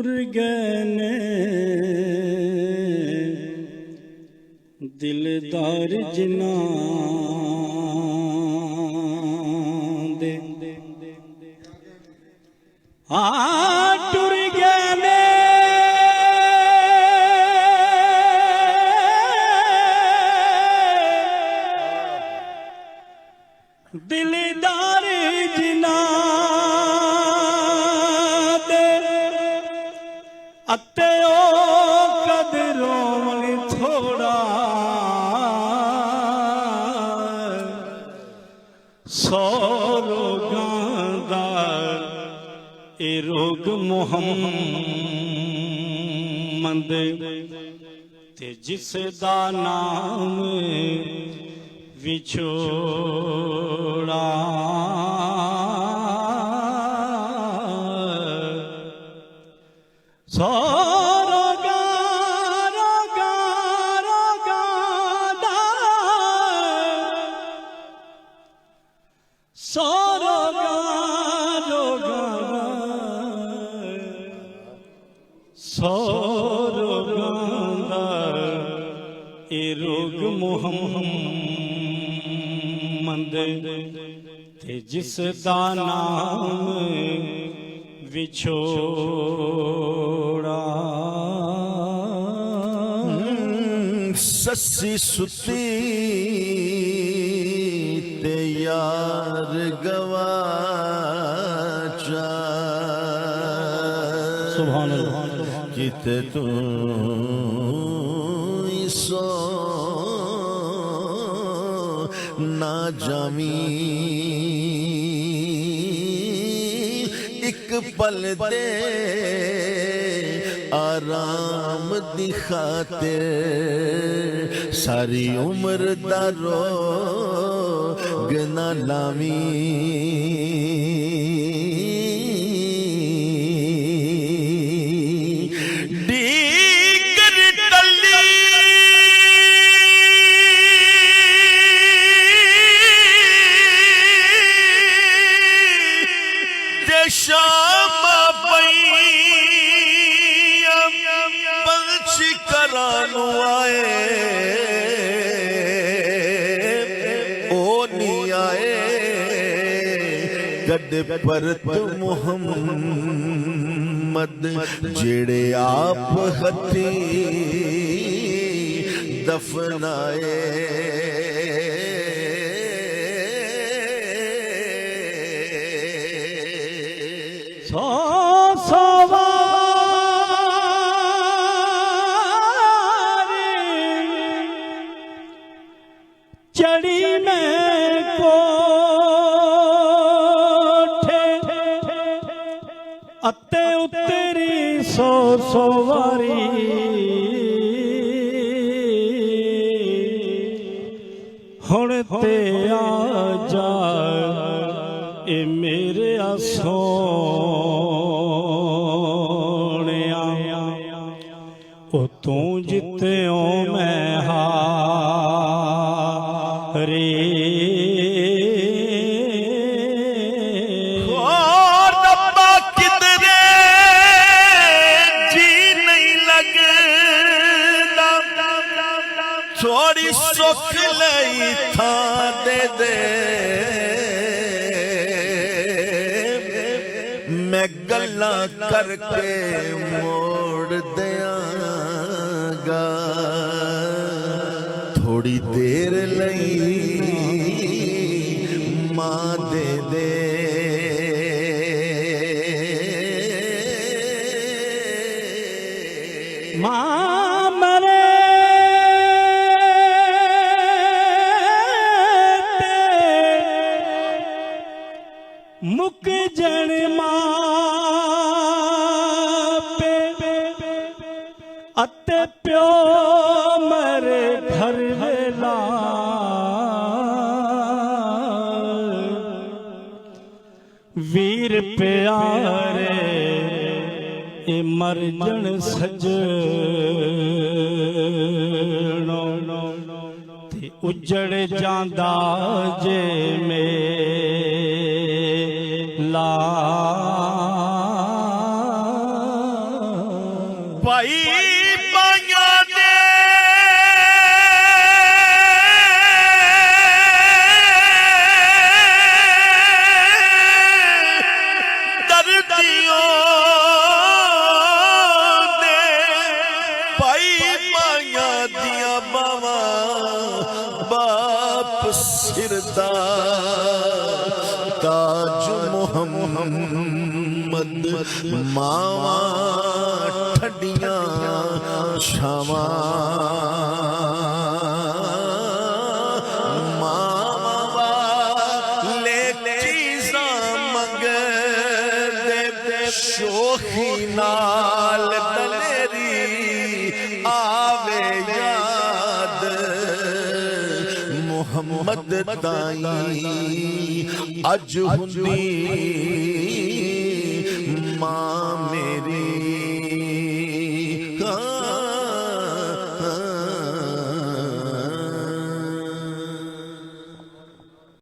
टुर गए ने दिलदार जिना दे टुर गए ने दिलदार जिना अते ओ कदरों थोड़ा सौ रोगां दा ए रोग मुहम्मद ते जिस दा नाम विछोड़ा सौ रोगा रोगा रोगा दा सौ रोगा रोगा सौ रोगा दा ए रोग मुहम्मद ते जिस दा नाम विछोड़ा सस्सी सुती ते यार गवाचा सुभान अल्लाह किते तू सो ना जामी एक पल दे आराम दी खातिर सारी उम्र दा रोग ना लावी शाम पंछी करानू आए ओ नहीं आए गड्ढे पर तू मुहम्मद जेड़े आप हथी दफनाए सौ सवारी चढ़ी मैं कोठे अते उतरी सौ सवारी हुण ते आ जा ए मेरे सोनिया ओ तू जित्यो मैं हारे रब्बा किधरे जी नहीं लगदा थोड़ी सुख लई था दे दे मैं गल्ला करके मोड़ दियांगा थोड़ी देर लई मां दे दे मां मरे मुक जन पे अते प्यो मरे घर वेला वीर प्यारे ए मर जन सजनो ते उजड़ जांदा जे मेला भाई माया दे दर्दियों दे भाई माया दिया बावा बाप सिरदा ताज मुहम्मद मावा ठडियां छावा मावा ले चीज़ा मंगदे शोखी नाल दलेरी आवे याद मुहम्मद ताई अज हुंदी मां मेरी